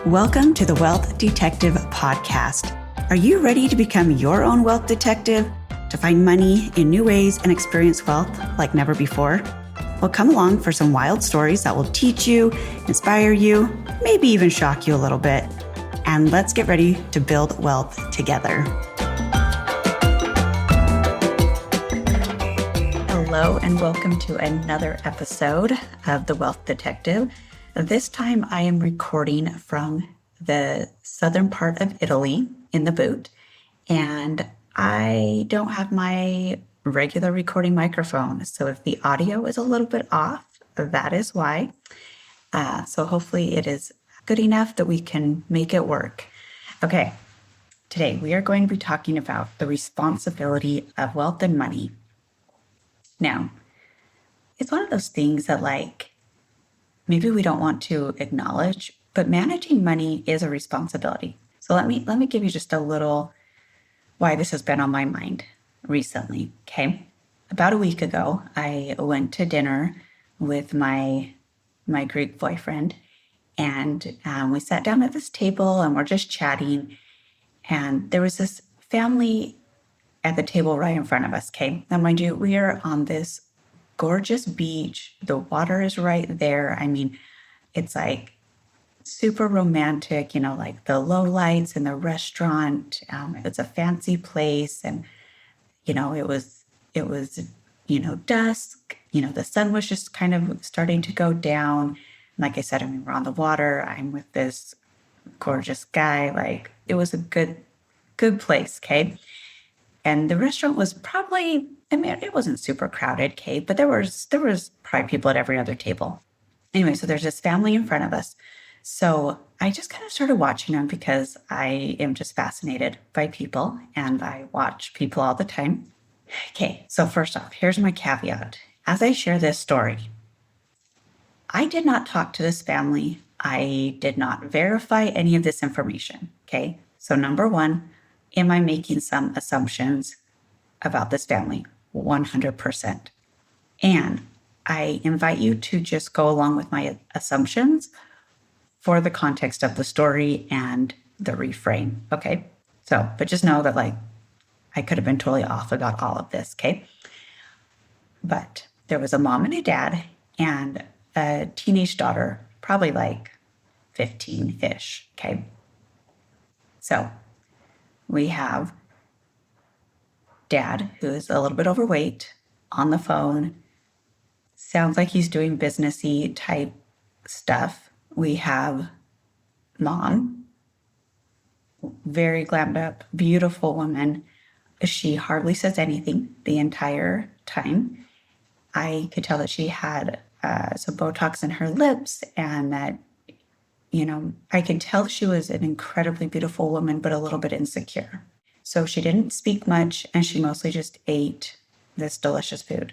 Welcome to the Wealth Detective Podcast. Are you ready to become your own wealth detective, to find money in new ways and experience wealth like never before? Well, come along for some wild stories that will teach you, inspire you, maybe even shock you a little bit. And let's get ready to build wealth together. Hello, and welcome to another episode of The Wealth Detective. This time I am recording from the southern part of Italy in the boot, and I don't have my regular recording microphone. So if the audio is a little bit off, that is why. So hopefully it is good enough that we can make it work. Okay, today we are going to be talking about the responsibility of wealth and money. Now, it's one of those things that maybe we don't want to acknowledge, but managing money is a responsibility. So let me give you just a little why this has been on my mind recently. Okay. About a week ago, I went to dinner with my Greek boyfriend, and we sat down at this table and we're just chatting. And there was this family at the table right in front of us. Okay. Now, mind you, we are on this gorgeous beach. The water is right there. I mean, it's like super romantic, like the low lights in the restaurant. It's a fancy place. And, it was, dusk, the sun was just kind of starting to go down. Like I said, we're on the water. I'm with this gorgeous guy. It was a good place. Okay. And the restaurant was probably, it wasn't super crowded, okay, but there was probably people at every other table. Anyway, so there's this family in front of us. So I just kind of started watching them because I am just fascinated by people and I watch people all the time. Okay, so first off, here's my caveat. As I share this story, I did not talk to this family. I did not verify any of this information, okay? So number one, am I making some assumptions about this family? 100%. And I invite you to just go along with my assumptions for the context of the story and the reframe, okay? So, but just know that I could have been totally off about all of this, okay? But there was a mom and a dad and a teenage daughter, probably 15-ish, okay? So we have dad, who is a little bit overweight, on the phone. Sounds like he's doing businessy type stuff. We have mom, very glammed up, beautiful woman. She hardly says anything the entire time. I could tell that she had some Botox in her lips and that, I could tell she was an incredibly beautiful woman, but a little bit insecure. So she didn't speak much and she mostly just ate this delicious food.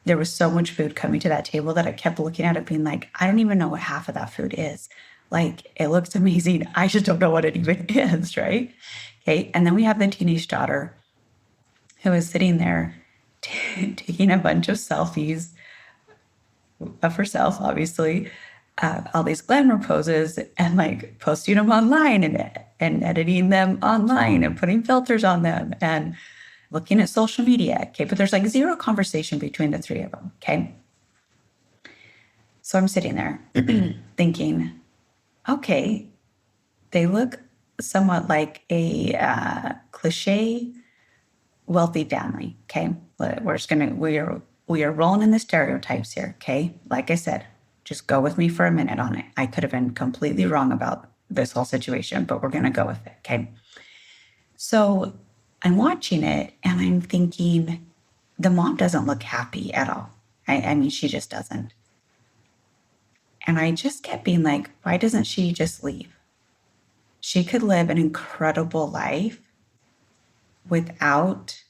There was so much food coming to that table that I kept looking at it being like, I don't even know what half of that food is. It looks amazing. I just don't know what it even is, right? Okay. And then we have the teenage daughter who is sitting there taking a bunch of selfies of herself, obviously, all these glamour poses and posting them online and editing them online and putting filters on them and looking at social media. Okay. But there's zero conversation between the three of them. Okay. So I'm sitting there thinking, okay, they look somewhat like a cliche wealthy family. Okay. We are rolling in the stereotypes here. Okay. Like I said, just go with me for a minute on it. I could have been completely wrong about this whole situation, but we're going to go with it. Okay. So I'm watching it and I'm thinking the mom doesn't look happy at all. She just doesn't. And I just kept being like, why doesn't she just leave? She could live an incredible life without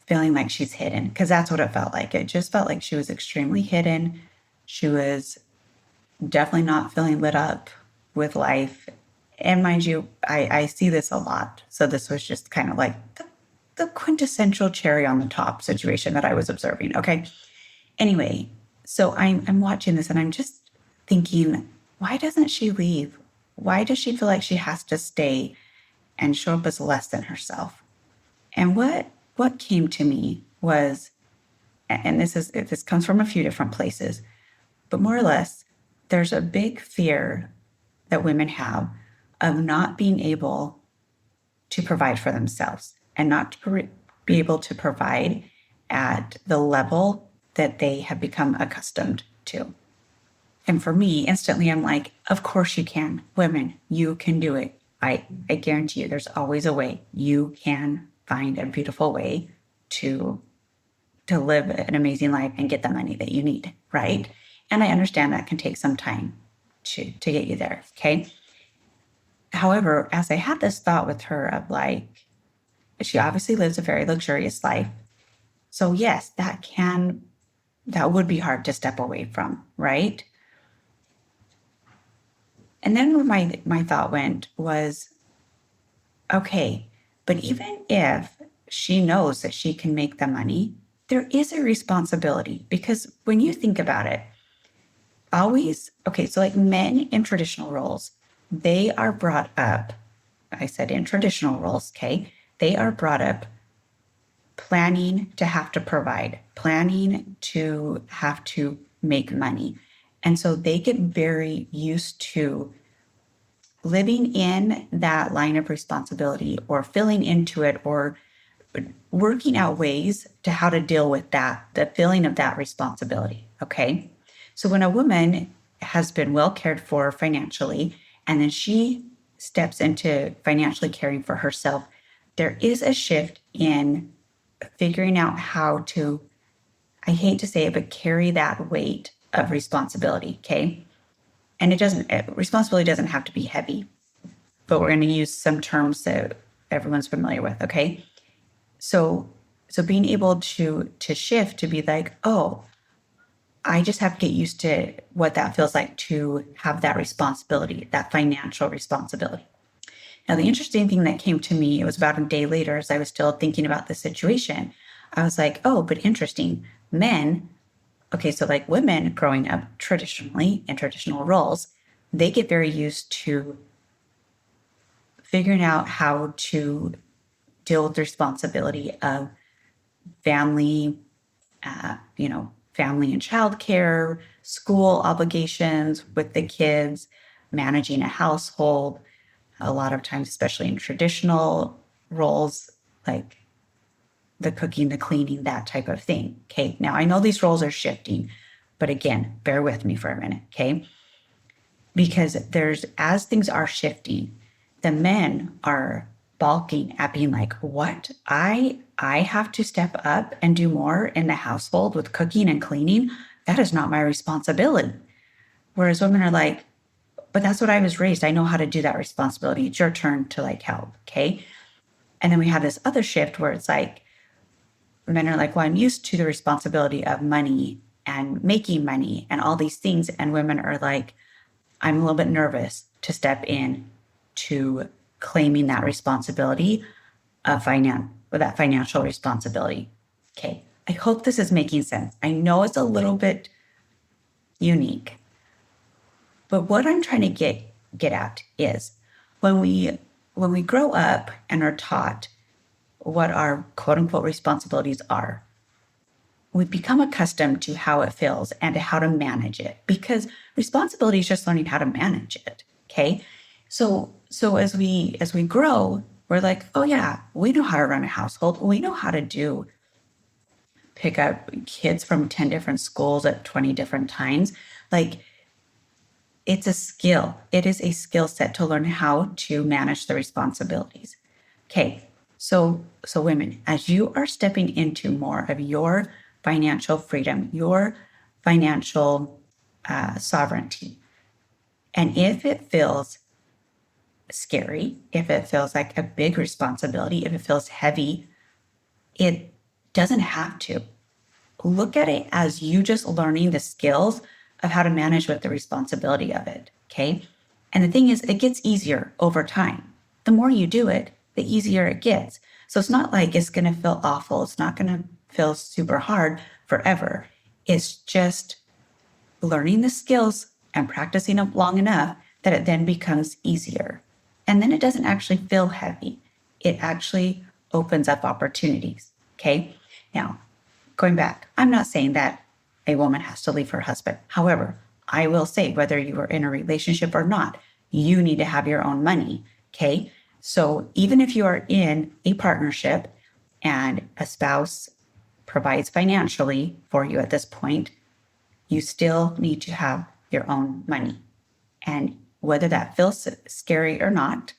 feeling like she's hidden, because that's what it felt like. It just felt like she was extremely hidden. She was definitely not feeling lit up with life. And mind you, I see this a lot. So this was just kind of the quintessential cherry on the top situation that I was observing. Okay. Anyway, so I'm watching this and I'm just thinking, why doesn't she leave? Why does she feel like she has to stay and show up as less than herself? And what came to me was, and this comes from a few different places, but more or less, there's a big fear that women have of not being able to provide for themselves and not to be able to provide at the level that they have become accustomed to. And for me, instantly, I'm like, of course you can. Women, you can do it. I guarantee you, there's always a way. You can find a beautiful way to live an amazing life and get the money that you need, right? And I understand that can take some time to get you there. Okay. However, as I had this thought with her of like, she obviously lives a very luxurious life. So yes, that would be hard to step away from, right? And then where my thought went was, okay, but even if she knows that she can make the money, there is a responsibility because when you think about it, always, okay, so like men in traditional roles, they are brought up, I said in traditional roles, okay, they are brought up planning to have to provide, planning to have to make money. And so they get very used to living in that line of responsibility or filling into it or working out ways to how to deal with that, the feeling of that responsibility. Okay. So when a woman has been well cared for financially, and then she steps into financially caring for herself, there is a shift in figuring out how to, I hate to say it, but carry that weight of responsibility. Okay. And responsibility doesn't have to be heavy, but we're going to use some terms that everyone's familiar with. Okay. So, so being able to shift to be like, oh, I just have to get used to what that feels like to have that responsibility, that financial responsibility. Now, the interesting thing that came to me, it was about a day later as I was still thinking about the situation. I was like, oh, but interesting. Men, okay, so like women growing up traditionally in traditional roles, they get very used to figuring out how to deal with the responsibility of family, family and childcare, school obligations with the kids, managing a household. A lot of times, especially in traditional roles, like the cooking, the cleaning, that type of thing. Okay. Now I know these roles are shifting, but again, bear with me for a minute. Okay. Because as things are shifting, the men are balking at being like, what? I have to step up and do more in the household with cooking and cleaning. That is not my responsibility. Whereas women are like, but that's what I was raised. I know how to do that responsibility. It's your turn to like help. Okay. And then we have this other shift where it's like, men are like, well, I'm used to the responsibility of money and making money and all these things. And women are like, I'm a little bit nervous to step in to claiming that responsibility of that financial responsibility. Okay. I hope this is making sense. I know it's a little bit unique, but what I'm trying to get at is when we grow up and are taught what our quote unquote responsibilities are, we become accustomed to how it feels and to how to manage it because responsibility is just learning how to manage it. Okay. So as we grow, we're like, oh yeah, we know how to run a household. We know how to pick up kids from 10 different schools at 20 different times. Like it's a skill. It is a skill set to learn how to manage the responsibilities. Okay. So women, as you are stepping into more of your financial freedom, your financial sovereignty, and if it feels scary, if it feels like a big responsibility, if it feels heavy, it doesn't have to. Look at it as you just learning the skills of how to manage with the responsibility of it. Okay. And the thing is, it gets easier over time. The more you do it, the easier it gets. So it's not like it's going to feel awful. It's not going to feel super hard forever. It's just learning the skills and practicing it long enough that it then becomes easier. And then it doesn't actually feel heavy. It actually opens up opportunities. Okay. Now, going back, I'm not saying that a woman has to leave her husband. However, I will say, whether you are in a relationship or not, you need to have your own money. Okay. So even if you are in a partnership and a spouse provides financially for you at this point, you still need to have your own money. And whether that feels scary or not,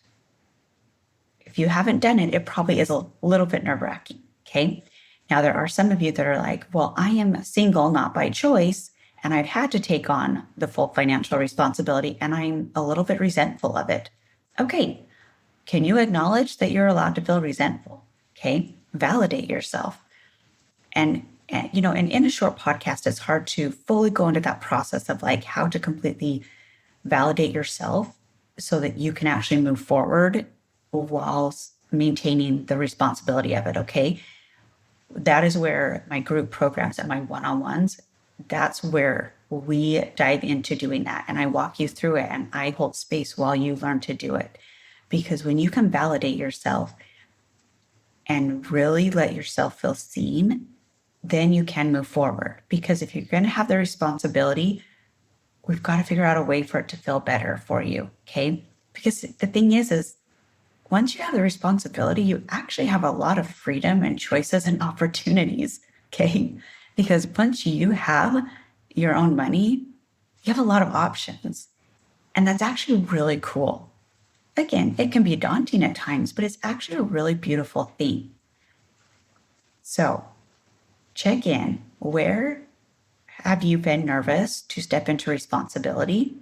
if you haven't done it, it probably is a little bit nerve-wracking. Okay. Now, there are some of you that are like, well, I am single, not by choice, and I've had to take on the full financial responsibility, and I'm a little bit resentful of it. Okay. Can you acknowledge that you're allowed to feel resentful? Okay. Validate yourself. And in a short podcast, it's hard to fully go into that process of like how to completely validate yourself so that you can actually move forward while maintaining the responsibility of it. Okay. That is where my group programs and my one-on-ones, that's where we dive into doing that. And I walk you through it and I hold space while you learn to do it. Because when you can validate yourself and really let yourself feel seen, then you can move forward. Because if you're going to have the responsibility, we've got to figure out a way for it to feel better for you. Okay. Because the thing is once you have the responsibility, you actually have a lot of freedom and choices and opportunities. Okay. Because once you have your own money, you have a lot of options. And that's actually really cool. Again, it can be daunting at times, but it's actually a really beautiful thing. So check in. Where have you been nervous to step into responsibility?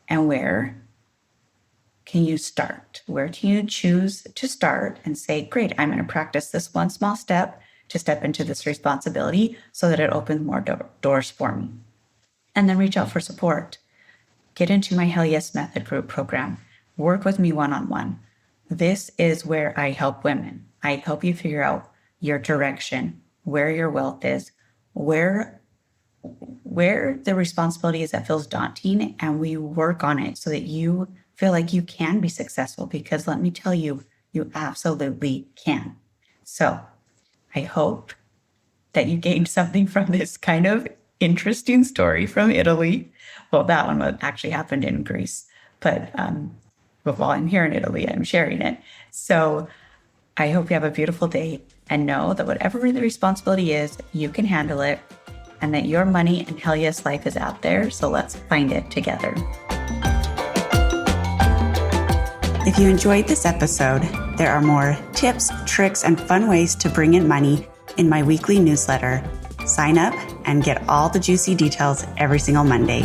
And where can you start? Where can you choose to start and say, great, I'm going to practice this one small step to step into this responsibility so that it opens more doors for me. And then reach out for support. Get into my Hell Yes Method group program. Work with me one-on-one. This is where I help women. I help you figure out your direction, where your wealth is, where the responsibility is that feels daunting, and we work on it so that you feel like you can be successful, because let me tell you, you absolutely can. So I hope that you gained something from this kind of interesting story from Italy. Well, that one actually happened in Greece, but while I'm here in Italy, I'm sharing it. So I hope you have a beautiful day and know that whatever the responsibility is, you can handle it, and that your money and Hell Yes life is out there. So let's find it together. If you enjoyed this episode, there are more tips, tricks, and fun ways to bring in money in my weekly newsletter. Sign up and get all the juicy details every single Monday.